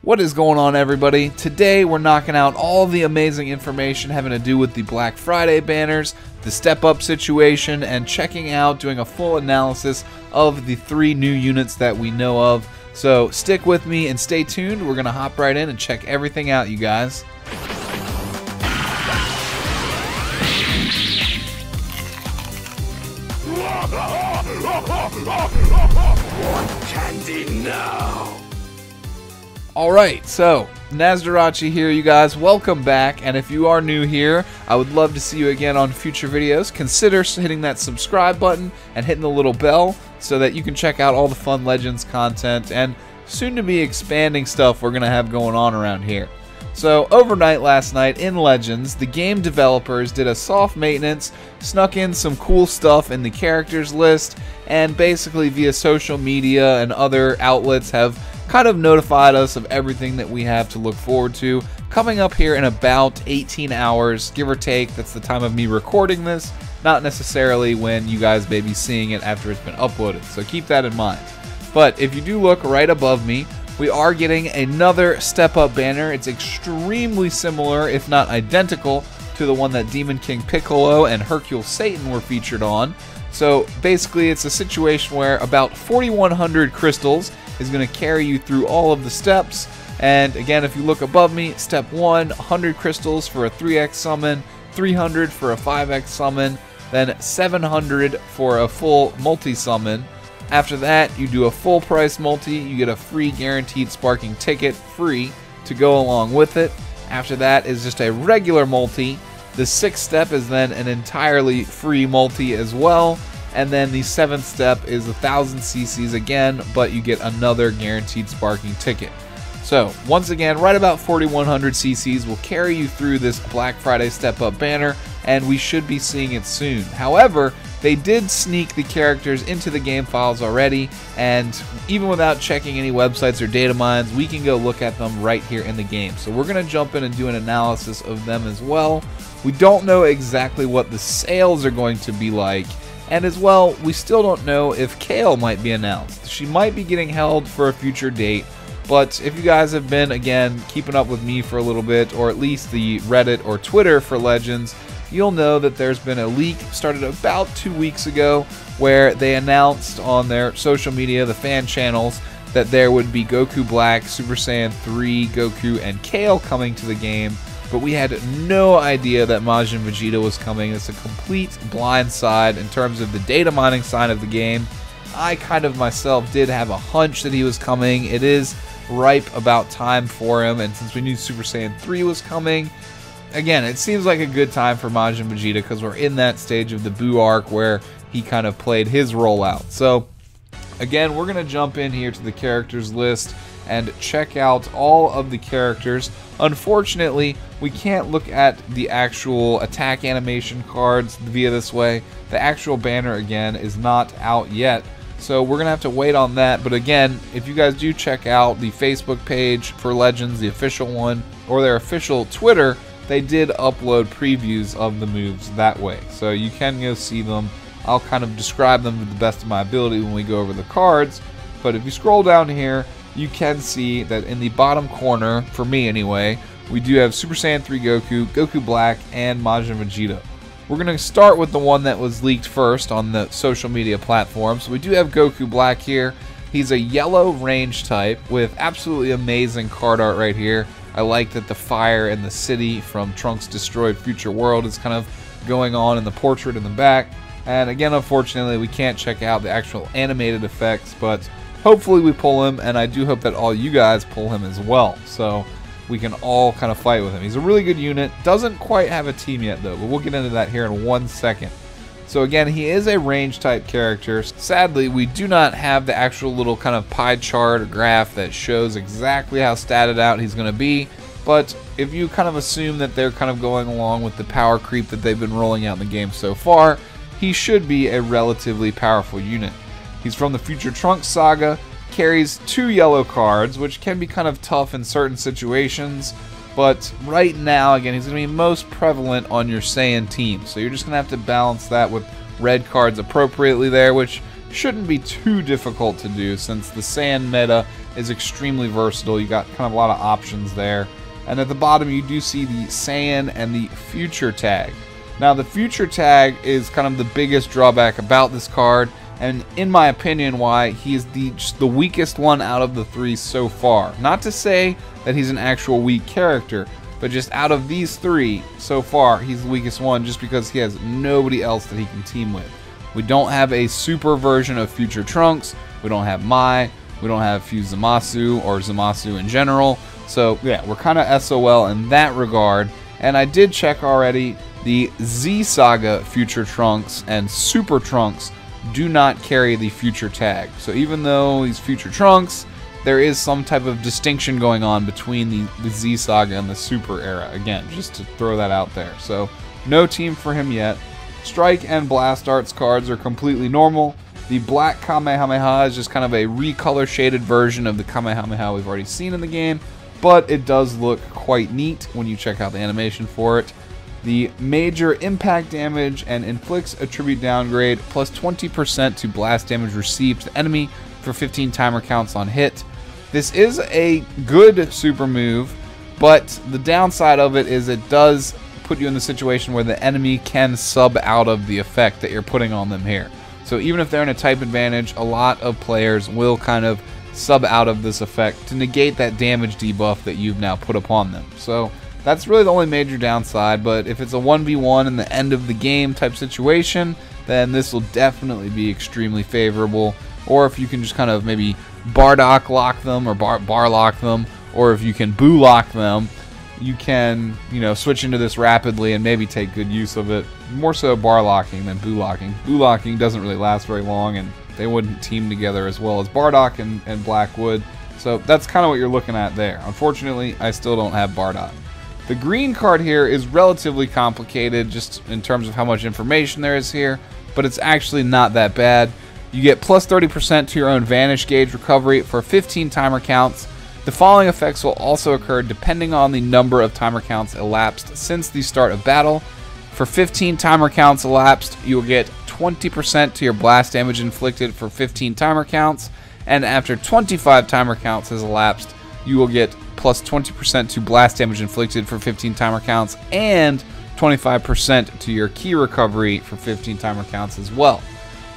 What is going on, everybody? Today we're knocking out all the amazing information having to do with the Black Friday banners, the step-up situation, and checking out, doing a full analysis of the 3 new units that we know of. So stick with me and stay tuned. We're going to hop right in and check everything out, you guys. Want candy now? Alright, so Nasdorachi here, you guys. Welcome back, and if you are new here, I would love to see you again on future videos. Consider hitting that subscribe button and hitting the little bell so that you can check out all the fun Legends content and soon to be expanding stuff we're going to have going on around here. So overnight last night in Legends, the game developers did a soft maintenance, snuck in some cool stuff in the characters list, and basically via social media and other outlets have kind of notified us of everything that we have to look forward to coming up here in about 18 hours, give or take. That's the time of me recording this, not necessarily when you guys may be seeing it after it's been uploaded, so keep that in mind. But if you do look right above me, we are getting another step-up banner. It's extremely similar, if not identical, to the one that Demon King Piccolo and Hercule Satan were featured on. So basically it's a situation where about 4,100 crystals is going to carry you through all of the steps. And again, if you look above me, step 1, 100 crystals for a 3x summon, 300 for a 5x summon, then 700 for a full multi-summon. After that, you do a full price multi, you get a free guaranteed sparking ticket free to go along with it. After that is just a regular multi. The 6th step is then an entirely free multi as well. And then the 7th step is 1,000 CCs again, but you get another guaranteed sparking ticket. So once again, right about 4,100 CCs will carry you through this Black Friday step-up banner, and we should be seeing it soon. However, they did sneak the characters into the game files already, and even without checking any websites or data mines, we can go look at them right here in the game. So we're going to jump in and do an analysis of them as well. We don't know exactly what the sales are going to be like, and as well, we still don't know if Kale might be announced. She might be getting held for a future date, but if you guys have been, again, keeping up with me for a little bit, or at least the Reddit or Twitter for Legends, you'll know that there's been a leak started about 2 weeks ago where they announced on their social media, the fan channels, that there would be Goku Black, Super Saiyan 3 Goku, and Kale coming to the game. But we had no idea that Majin Vegeta was coming. It's a complete blind side in terms of the data mining side of the game. I kind of myself did have a hunch that he was coming. It is ripe about time for him, and since we knew Super Saiyan 3 was coming, again, it seems like a good time for Majin Vegeta because we're in that stage of the Buu arc where he kind of played his role out. So again, we're going to jump in here to the characters list and check out all of the characters. Unfortunately, we can't look at the actual attack animation cards via this way. The actual banner, again, is not out yet, so we're going to have to wait on that. But again, if you guys do check out the Facebook page for Legends, the official one, or their official Twitter, they did upload previews of the moves that way, so you can go see them. I'll kind of describe them to the best of my ability when we go over the cards, but if you scroll down here, you can see that in the bottom corner, for me anyway, we do have Super Saiyan 3 Goku, Goku Black, and Majin Vegeta. We're going to start with the one that was leaked first on the social media platforms. So we do have Goku Black here. He's a yellow range type with absolutely amazing card art right here. I like that the fire in the city from Trunks' destroyed future world is kind of going on in the portrait in the back. And again, unfortunately, we can't check out the actual animated effects, but hopefully we pull him, and I do hope that all you guys pull him as well, so we can all kind of fight with him. He's a really good unit. Doesn't quite have a team yet, though, but we'll get into that here in 1 second. So again, he is a range type character. Sadly, we do not have the actual little kind of pie chart or graph that shows exactly how statted out he's going to be, but if you kind of assume that they're kind of going along with the power creep that they've been rolling out in the game so far, he should be a relatively powerful unit. He's from the Future Trunks saga, carries 2 yellow cards, which can be kind of tough in certain situations, but right now, again, he's going to be most prevalent on your Saiyan team, so you're just going to have to balance that with red cards appropriately there, which shouldn't be too difficult to do since the Saiyan meta is extremely versatile. You got kind of a lot of options there. And at the bottom, you do see the Saiyan and the Future tag. Now, the Future tag is kind of the biggest drawback about this card, and in my opinion, why he is just the weakest one out of the three so far. Not to say that he's an actual weak character, but just out of these three so far, he's the weakest one just because he has nobody else that he can team with. We don't have a super version of Future Trunks. We don't have Mai. We don't have Fused Zamasu or Zamasu in general. So yeah, we're kind of SOL in that regard. And I did check already, the Z Saga Future Trunks and Super Trunks do not carry the Future tag. So even though he's Future Trunks, there is some type of distinction going on between the Z Saga and the Super era. Again, just to throw that out there. So no team for him yet. Strike and Blast Arts cards are completely normal. The Black Kamehameha is just kind of a recolor shaded version of the Kamehameha we've already seen in the game, but it does look quite neat when you check out the animation for it. The Major Impact Damage and inflicts a tribute downgrade plus 20% to blast damage received to the enemy for 15 timer counts on hit. This is a good super move, but the downside of it is it does put you in the situation where the enemy can sub out of the effect that you're putting on them here. So even if they're in a type advantage, a lot of players will kind of sub out of this effect to negate that damage debuff that you've now put upon them. So that's really the only major downside, but if it's a 1v1 in the end of the game type situation, then this will definitely be extremely favorable. Or if you can just kind of maybe Bardock lock them or bar lock them, or if you can Buu lock them, you can, you know, switch into this rapidly and maybe take good use of it. More so bar locking than Buu locking. Buu locking doesn't really last very long, and they wouldn't team together as well as Bardock and Black would. So that's kind of what you're looking at there. Unfortunately, I still don't have Bardock. The green card here is relatively complicated just in terms of how much information there is here, but it's actually not that bad. You get plus 30% to your own Vanish Gauge recovery for 15 timer counts. The following effects will also occur depending on the number of timer counts elapsed since the start of battle. For 15 timer counts elapsed, you will get 20% to your blast damage inflicted for 15 timer counts, and after 25 timer counts has elapsed, you will get plus 20% to blast damage inflicted for 15 timer counts, and 25% to your key recovery for 15 timer counts as well.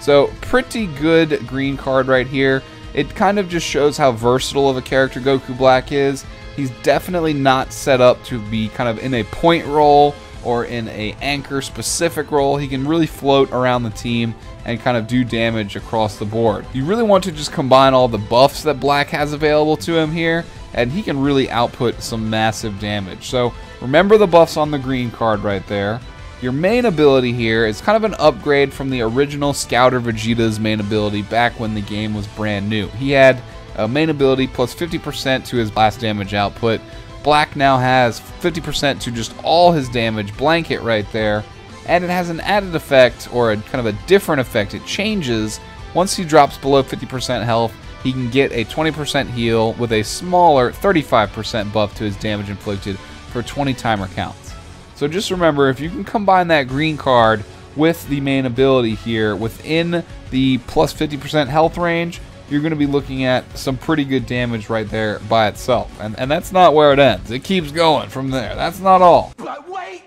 So pretty good green card right here. It kind of just shows how versatile of a character Goku Black is. He's definitely not set up to be kind of in a point role or in a anchor specific role. He can really float around the team and kind of do damage across the board. You really want to just combine all the buffs that Black has available to him here, and he can really output some massive damage. So remember the buffs on the green card right there. Your main ability here is kind of an upgrade from the original Scouter Vegeta's main ability back when the game was brand new. He had a main ability plus 50% to his blast damage output. Black now has 50% to just all his damage blanket right there, and it has an added effect, or a kind of a different effect. It changes once he drops below 50% health. He can get a 20% heal with a smaller 35% buff to his damage inflicted for 20 timer counts. So just remember, if you can combine that green card with the main ability here within the plus 50% health range, you're going to be looking at some pretty good damage right there by itself. And that's not where it ends. It keeps going from there. That's not all. But wait,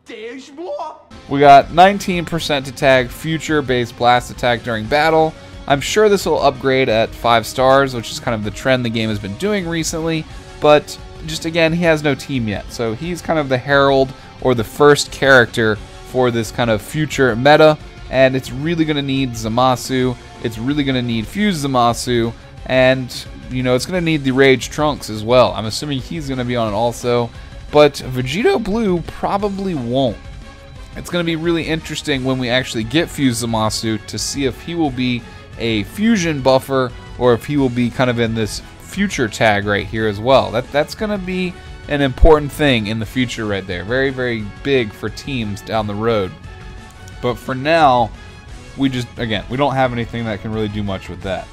there's more. We got 19% to tag future-based blast attack during battle. I'm sure this will upgrade at 5 stars, which is kind of the trend the game has been doing recently, but just again, he has no team yet, so he's kind of the herald or the first character for this kind of future meta, and it's really going to need Zamasu, it's really going to need Fused Zamasu, and you know, it's going to need the Rage Trunks as well. I'm assuming he's going to be on it also, but Vegito Blue probably won't. It's going to be really interesting when we actually get Fused Zamasu to see if he will be a fusion buffer or if he will be kind of in this future tag right here as well. That's going to be an important thing in the future right there. Very, very big for teams down the road. But for now, we don't have anything that can really do much with that.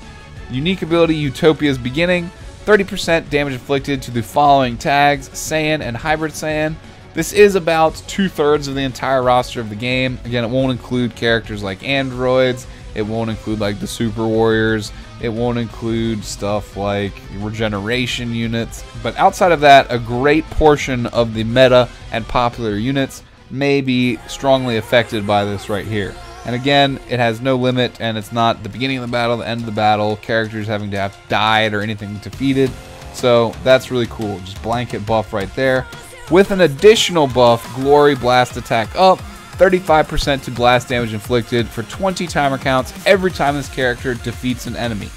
Unique ability Utopia's Beginning. 30% damage inflicted to the following tags: Saiyan and Hybrid Saiyan. This is about 2/3 of the entire roster of the game. Again, it won't include characters like androids It won't include like the Super Warriors. It won't include stuff like regeneration units. But outside of that, a great portion of the meta and popular units may be strongly affected by this right here. And again, it has no limit, and it's not the beginning of the battle, the end of the battle, characters having to have died or anything defeated. So that's really cool. Just blanket buff right there. With an additional buff, Glory Blast attack up, 35% to blast damage inflicted for 20 timer counts every time this character defeats an enemy.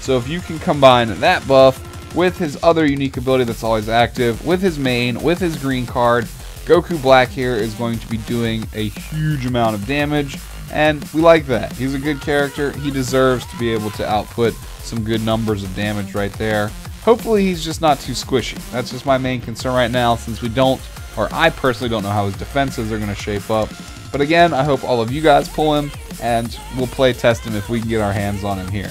So if you can combine that buff with his other unique ability that's always active, with his main, with his green card, Goku Black here is going to be doing a huge amount of damage. And we like that. He's a good character. He deserves to be able to output some good numbers of damage right there. Hopefully he's just not too squishy. That's just my main concern right now, since we don't, or I personally don't know how his defenses are going to shape up. But again, I hope all of you guys pull him, and we'll play test him if we can get our hands on him here.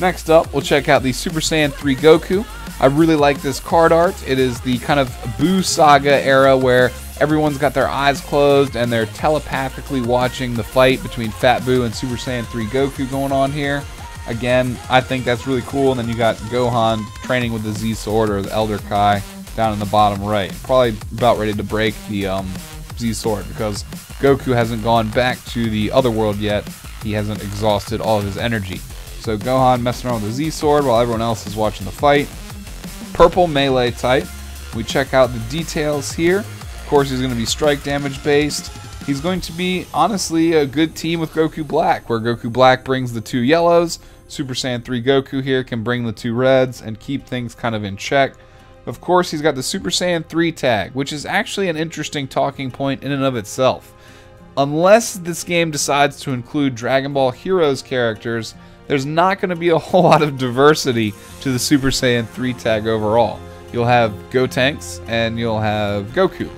Next up, we'll check out the Super Saiyan 3 Goku. I really like this card art. It is the kind of Buu Saga era where everyone's got their eyes closed and they're telepathically watching the fight between Fat Buu and Super Saiyan 3 Goku going on here. Again, I think that's really cool. And then you got Gohan training with the Z Sword or the Elder Kai down in the bottom right. Probably about ready to break the Z Sword because Goku hasn't gone back to the other world yet. He hasn't exhausted all of his energy. So Gohan messing around with the Z Sword while everyone else is watching the fight. Purple melee type. We check out the details here. Of course, he's going to be strike damage based. He's going to be, honestly, a good team with Goku Black, where Goku Black brings the 2 yellows. Super Saiyan 3 Goku here can bring the 2 reds and keep things kind of in check. Of course, he's got the Super Saiyan 3 tag, which is actually an interesting talking point in and of itself. Unless this game decides to include Dragon Ball Heroes characters, there's not going to be a whole lot of diversity to the Super Saiyan 3 tag overall. You'll have Gotenks and you'll have Goku.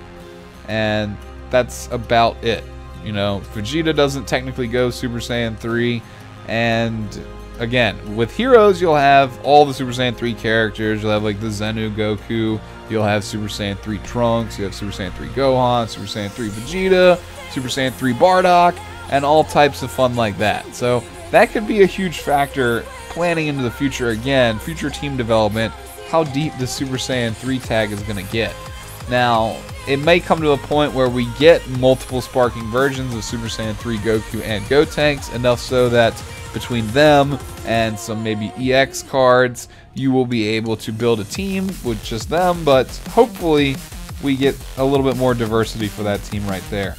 And that's about it. You know, Vegeta doesn't technically go Super Saiyan 3. And again, with Heroes, you'll have all the Super Saiyan 3 characters. You'll have like the Zenu Goku. You'll have Super Saiyan 3 Trunks. You have Super Saiyan 3 Gohan, Super Saiyan 3 Vegeta, Super Saiyan 3 Bardock, and all types of fun like that. So that could be a huge factor planning into the future again, future team development, how deep the Super Saiyan 3 tag is going to get. Now, it may come to a point where we get multiple sparking versions of Super Saiyan 3 Goku and Gotenks, enough so that between them and some maybe EX cards, you will be able to build a team with just them, but hopefully we get a little bit more diversity for that team right there.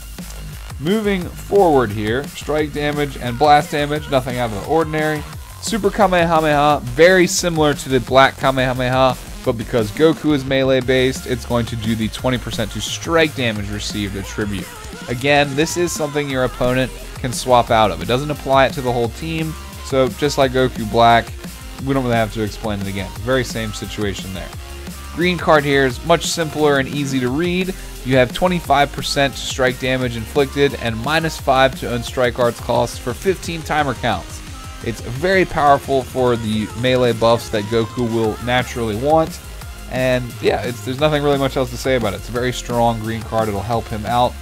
Moving forward here, strike damage and blast damage, nothing out of the ordinary. Super Kamehameha, very similar to the Black Kamehameha, but because Goku is melee based, it's going to do the 20% to strike damage received attribute. Again, this is something your opponent can swap out of. It doesn't apply it to the whole team, so just like Goku Black, we don't really have to explain it again. Very same situation there. Green card here is much simpler and easy to read. You have 25% strike damage inflicted and -5 to unstrike arts cost for 15 timer counts. It's very powerful for the melee buffs that Goku will naturally want. And yeah, there's nothing really much else to say about it. It's a very strong green card. It'll help him out.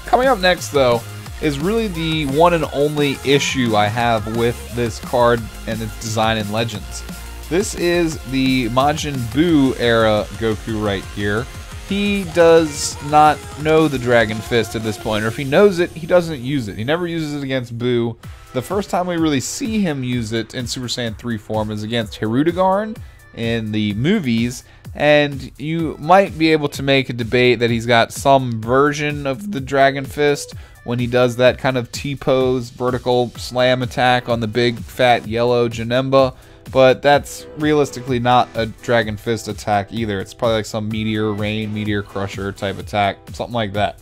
Coming up next, though, is really the one and only issue I have with this card and its design in Legends. This is the Majin Buu Era Goku right here. He does not know the Dragon Fist at this point, or if he knows it, he doesn't use it. He never uses it against Buu. The first time we really see him use it in Super Saiyan 3 form is against Hirudegarn in the movies, and you might be able to make a debate that he's got some version of the Dragon Fist when he does that kind of T-pose vertical slam attack on the big fat yellow Janemba, but that's realistically not a Dragon Fist attack either. It's probably like some Meteor Rain, Meteor Crusher type attack, something like that.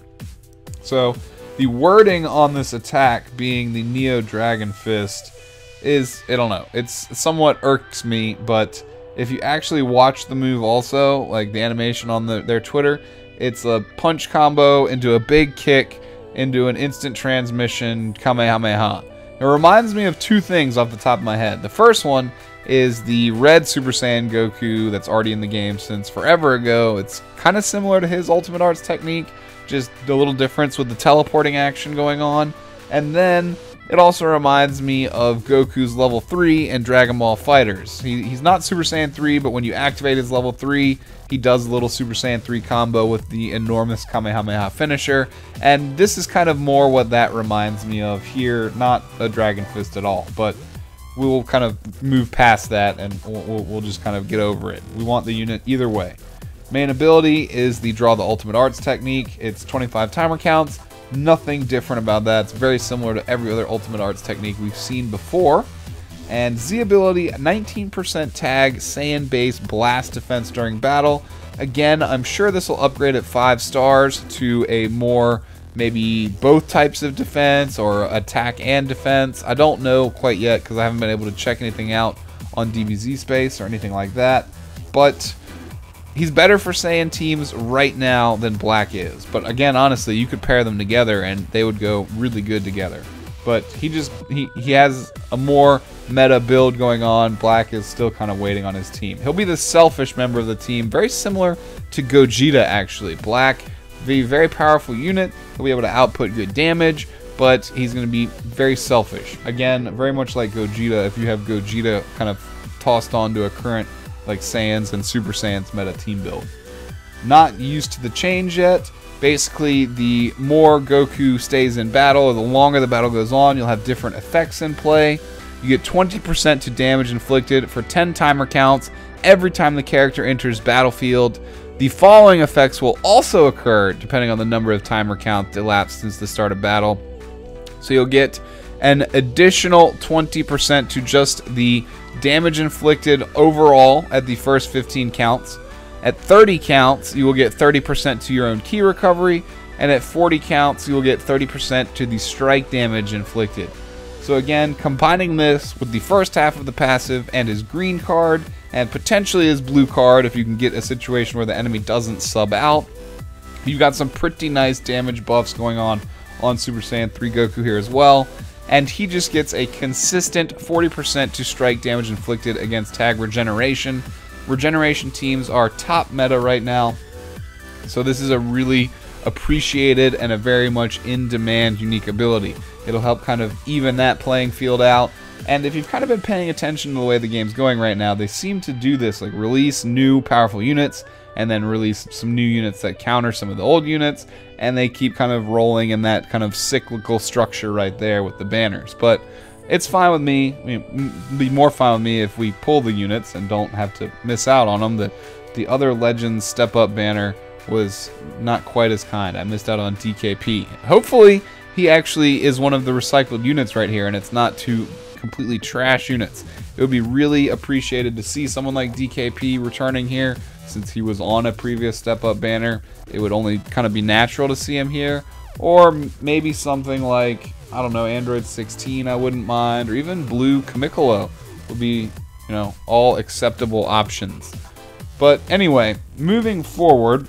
So the wording on this attack being the Neo Dragon Fist is, I don't know, it's somewhat irks me, but if you actually watch the move also, like the animation on their Twitter, it's a punch combo into a big kick into an instant transmission Kamehameha. It reminds me of 2 things off the top of my head. The first one is the red Super Saiyan Goku that's already in the game since forever ago. It's kind of similar to his Ultimate Arts technique, just a little difference with the teleporting action going on. And then It also reminds me of Goku's level 3 in Dragon Ball FighterZ. He's not Super Saiyan 3, but when you activate his level 3, he does a little Super Saiyan 3 combo with the enormous Kamehameha finisher. And this is kind of more what that reminds me of here, not a Dragon Fist at all, but we will kind of move past that and we'll just kind of get over it. We want the unit either way. Main ability is the Draw the Ultimate Arts technique. It's 25 timer counts. Nothing different about that. It's very similar to every other Ultimate Arts technique we've seen before. And Z ability, 19% tag, Saiyan-based blast defense during battle. Again, I'm sure this will upgrade at 5 stars to a more, maybe both types of defense or attack and defense. I don't know quite yet because I haven't been able to check anything out on DBZ space or anything like that. But he's better for Saiyan teams right now than Black is. But again, honestly, you could pair them together and they would go really good together. But he has a more meta build going on. Black is still kind of waiting on his team. He'll be the selfish member of the team, very similar to Gogeta actually. Black, very powerful unit. He'll be able to output good damage, but he's going to be very selfish. Again, very much like Gogeta, if you have Gogeta kind of tossed onto a current like Saiyans and Super Saiyans meta team build. Not used to the change yet. Basically, the more Goku stays in battle, or the longer the battle goes on, you'll have different effects in play. You get 20% to damage inflicted for 10 timer counts every time the character enters battlefield. The following effects will also occur depending on the number of timer counts elapsed since the start of battle. So you'll get an additional 20% to just the damage inflicted overall at the first 15 counts. At 30 counts, you will get 30% to your own ki recovery, and at 40 counts, you will get 30% to the strike damage inflicted. So again, combining this with the first half of the passive and his green card, and potentially his blue card if you can get a situation where the enemy doesn't sub out, you've got some pretty nice damage buffs going on Super Saiyan 3 Goku here as well. And he just gets a consistent 40% to strike damage inflicted against tag regeneration. Regeneration teams are top meta right now, so this is a really appreciated and a very much in-demand unique ability. It'll help kind of even that playing field out. And if you've kind of been paying attention to the way the game's going right now, they seem to do this, like release new powerful units and then release some new units that counter some of the old units, and they keep kind of rolling in that kind of cyclical structure right there with the banners. But it's fine with me. I mean, it'd be more fine with me if we pull the units and don't have to miss out on them. The other Legends Step Up banner was not quite as kind. I missed out on DKP. Hopefully, he actually is one of the recycled units right here, and it's not two completely trash units. It would be really appreciated to see someone like DKP returning here, since he was on a previous Step Up banner. It would only kind of be natural to see him here. Or maybe something like, I don't know, Android 16 I wouldn't mind, or even Blue Kamikolo would be, you know, all acceptable options. But anyway, moving forward,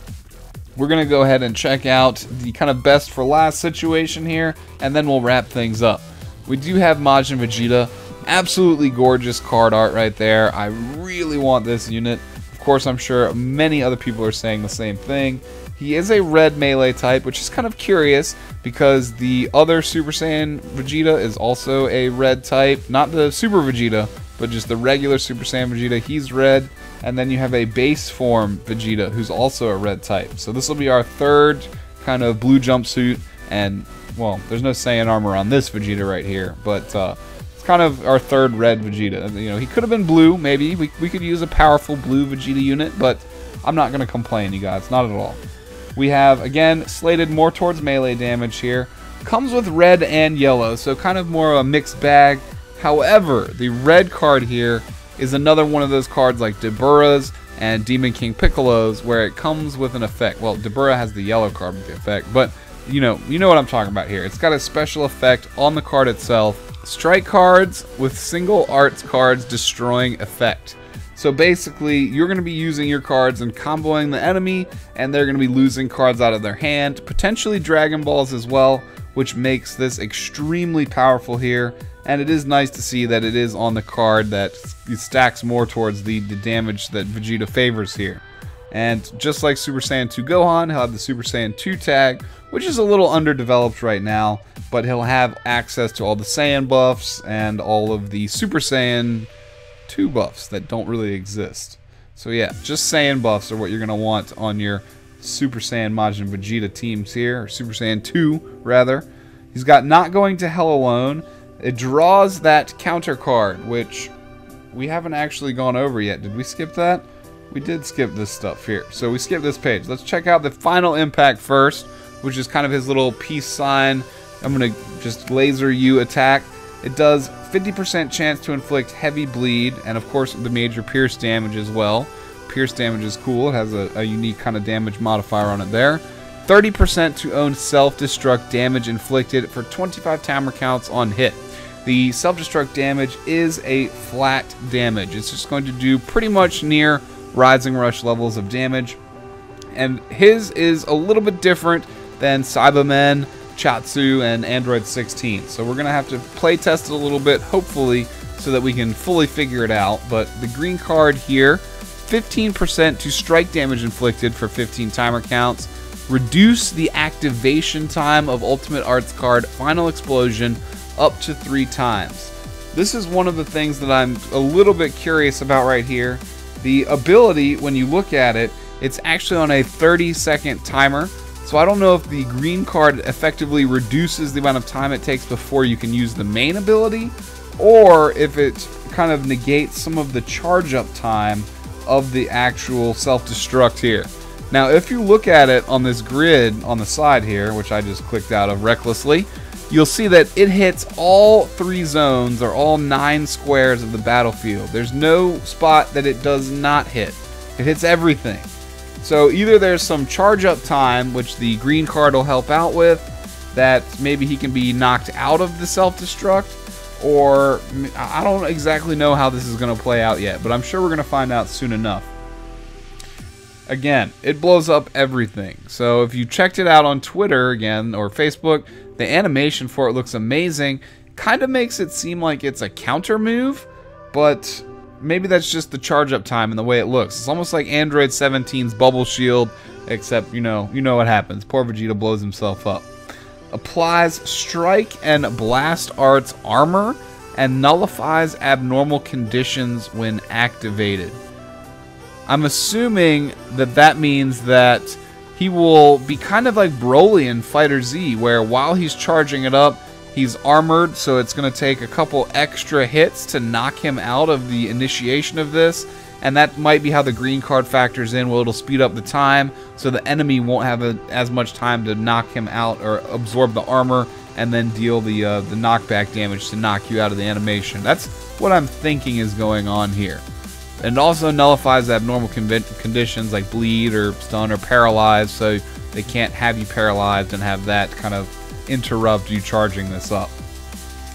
we're going to go ahead and check out the kind of best for last situation here, and then we'll wrap things up. We do have Majin Vegeta. Absolutely gorgeous card art right there. I really want this unit. Of course, I'm sure many other people are saying the same thing. He is a red melee type, which is kind of curious because the other Super Saiyan Vegeta is also a red type. Not the Super Vegeta, but just the regular Super Saiyan Vegeta. He's red. And then you have a base form Vegeta who's also a red type. So this will be our third kind of blue jumpsuit. And, well, there's no Saiyan armor on this Vegeta right here. But it's kind of our third red Vegeta. You know, he could have been blue, maybe. We could use a powerful blue Vegeta unit, but I'm not going to complain, you guys. Not at all. We have, again, slated more towards melee damage here. Comes with red and yellow, so kind of more of a mixed bag. However, the red card here is another one of those cards like Dabura's and Demon King Piccolo's where it comes with an effect. Well, Dabura has the yellow card with the effect, but you know what I'm talking about here. It's got a special effect on the card itself. Strike cards with single arts cards destroying effect. So basically, you're going to be using your cards and comboing the enemy, and they're going to be losing cards out of their hand, potentially Dragon Balls as well, which makes this extremely powerful here. And it is nice to see that it is on the card that stacks more towards the damage that Vegeta favors here. And just like Super Saiyan 2 Gohan, he'll have the Super Saiyan 2 tag, which is a little underdeveloped right now. but he'll have access to all the Saiyan buffs and all of the Super Saiyan 2 buffs that don't really exist. So yeah, just Saiyan buffs are what you're going to want on your Super Saiyan Majin Vegeta teams here, or Super Saiyan 2 rather. He's got Not Going to Hell Alone. It draws that counter card, which we haven't actually gone over yet. Did we skip that? We did skip this stuff here. So we skipped this page. Let's check out the final impact first, which is kind of his little peace sign. I'm going to just laser you attack. It does 50% chance to inflict heavy bleed, and of course the major pierce damage as well. Pierce damage is cool. It has a unique kind of damage modifier on it there. 30% to own self-destruct damage inflicted for 25 timer counts on hit. The self-destruct damage is a flat damage. It's just going to do pretty much near Rising Rush levels of damage. And his is a little bit different than Cybermen, Chatsu, and Android 16. So we're going to have to play test it a little bit, hopefully, so that we can fully figure it out. But the green card here, 15% to strike damage inflicted for 15 timer counts. Reduce the activation time of Ultimate Arts card Final Explosion up to 3 times. This is one of the things that I'm a little bit curious about right here. The ability, when you look at it, it's actually on a 30-second timer. So I don't know if the green card effectively reduces the amount of time it takes before you can use the main ability, or if it kind of negates some of the charge up time of the actual self-destruct here. Now if you look at it on this grid on the side here, which I just clicked out of recklessly, you'll see that it hits all 3 zones, or all 9 squares of the battlefield. There's no spot that it does not hit. It hits everything. So either there's some charge up time, which the green card will help out with, that maybe he can be knocked out of the self-destruct, or I don't exactly know how this is going to play out yet, but I'm sure we're going to find out soon enough. Again, it blows up everything. So if you checked it out on Twitter again, or Facebook, the animation for it looks amazing. Kind of makes it seem like it's a counter move, but maybe that's just the charge up time and the way it looks. It's almost like Android 17's Bubble Shield, except you know what happens. Poor Vegeta blows himself up. Applies Strike and Blast Arts armor and nullifies abnormal conditions when activated. I'm assuming that that means that he will be kind of like Broly in Fighter Z, where while he's charging it up, he's armored, so it's going to take a couple extra hits to knock him out of the initiation of this, and that might be how the green card factors in, where it'll speed up the time, so the enemy won't have as much time to knock him out or absorb the armor, and then deal the knockback damage to knock you out of the animation. That's what I'm thinking is going on here. And it also nullifies abnormal conditions like bleed or stun or paralyze, so they can't have you paralyzed and have that kind of interrupt you charging this up.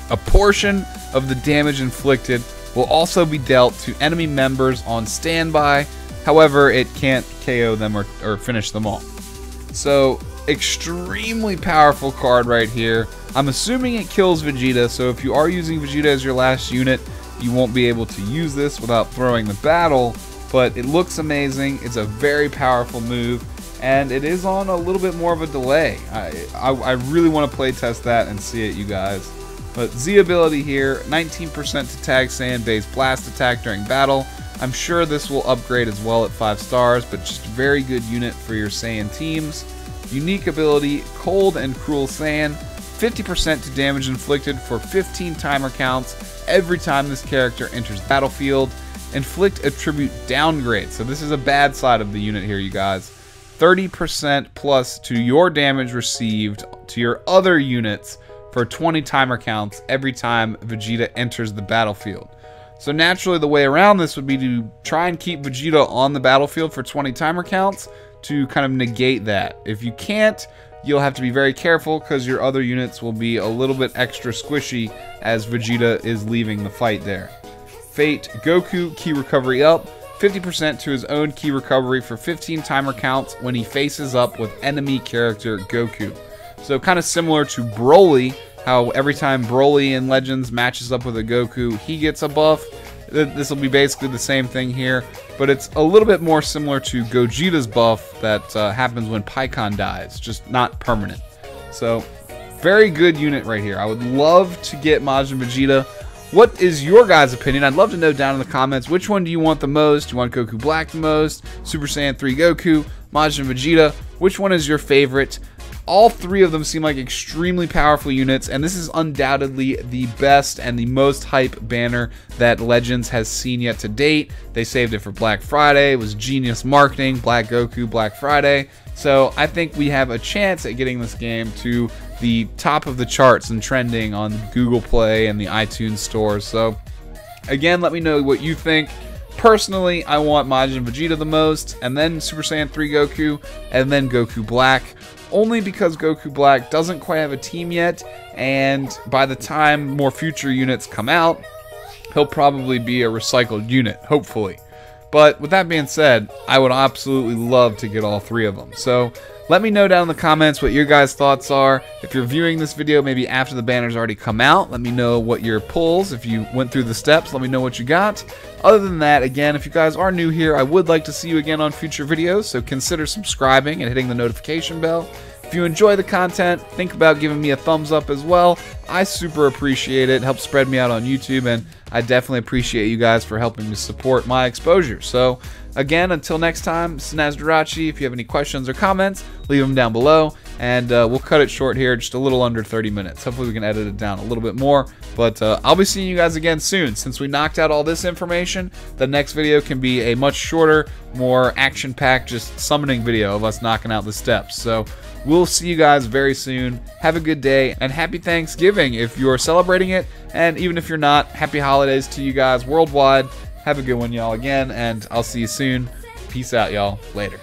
A portion of the damage inflicted will also be dealt to enemy members on standby. However, it can't KO them or finish them off. So, extremely powerful card right here. I'm assuming it kills Vegeta, so if you are using Vegeta as your last unit, you won't be able to use this without throwing the battle, but it looks amazing. It's a very powerful move, and it is on a little bit more of a delay. I really want to play test that and see it, you guys. But Z ability here, 19% to tag Saiyan based blast attack during battle. I'm sure this will upgrade as well at 5 stars, but just a very good unit for your Saiyan teams. Unique ability, Cold and Cruel Saiyan, 50% to damage inflicted for 15 timer counts every time this character enters the battlefield. Inflict attribute downgrade. So this is a bad side of the unit here, you guys. 30% plus to your damage received to your other units for 20 timer counts every time Vegeta enters the battlefield. So naturally the way around this would be to try and keep Vegeta on the battlefield for 20 timer counts to kind of negate that. If you can't, you'll have to be very careful because your other units will be a little bit extra squishy as Vegeta is leaving the fight there. Fate Goku, key recovery up, 50% to his own key recovery for 15 timer counts when he faces up with enemy character Goku. So kind of similar to Broly, how every time Broly in Legends matches up with a Goku, he gets a buff. This will be basically the same thing here, but it's a little bit more similar to Gogeta's buff that happens when Pikkon dies, just not permanent. So very good unit right here. I would love to get Majin Vegeta. What is your guys' opinion? I'd love to know down in the comments. Which one do you want the most? Do you want Goku Black the most? Super Saiyan 3 Goku? Majin Vegeta? Which one is your favorite? All three of them seem like extremely powerful units, and this is undoubtedly the best and the most hype banner that Legends has seen yet to date. They saved it for Black Friday. It was genius marketing, Black Goku, Black Friday. So I think we have a chance at getting this game to the top of the charts and trending on Google Play and the iTunes stores. So again, let me know what you think. Personally, I want Majin Vegeta the most, and then Super Saiyan 3 Goku, and then Goku Black. Only because Goku Black doesn't quite have a team yet, and by the time more future units come out, he'll probably be a recycled unit, hopefully. But with that being said, I would absolutely love to get all three of them. So let me know down in the comments what your guys' thoughts are. If you're viewing this video maybe after the banner's already come out, let me know what your pulls. If you went through the steps, let me know what you got. Other than that, again, if you guys are new here, I would like to see you again on future videos, so consider subscribing and hitting the notification bell. If you enjoy the content, think about giving me a thumbs up as well. I super appreciate it. It helps spread me out on YouTube, and I definitely appreciate you guys for helping to support my exposure. So again, until next time, this is Nasdorachi. If you have any questions or comments, leave them down below, and we'll cut it short here, just a little under 30 minutes. Hopefully we can edit it down a little bit more, but I'll be seeing you guys again soon. Since we knocked out all this information, the next video can be a much shorter, more action-packed, just summoning video of us knocking out the steps. So we'll see you guys very soon. Have a good day, and happy Thanksgiving if you're celebrating it, and even if you're not, happy holidays to you guys worldwide. Have a good one, y'all, again, and I'll see you soon. Peace out, y'all. Later.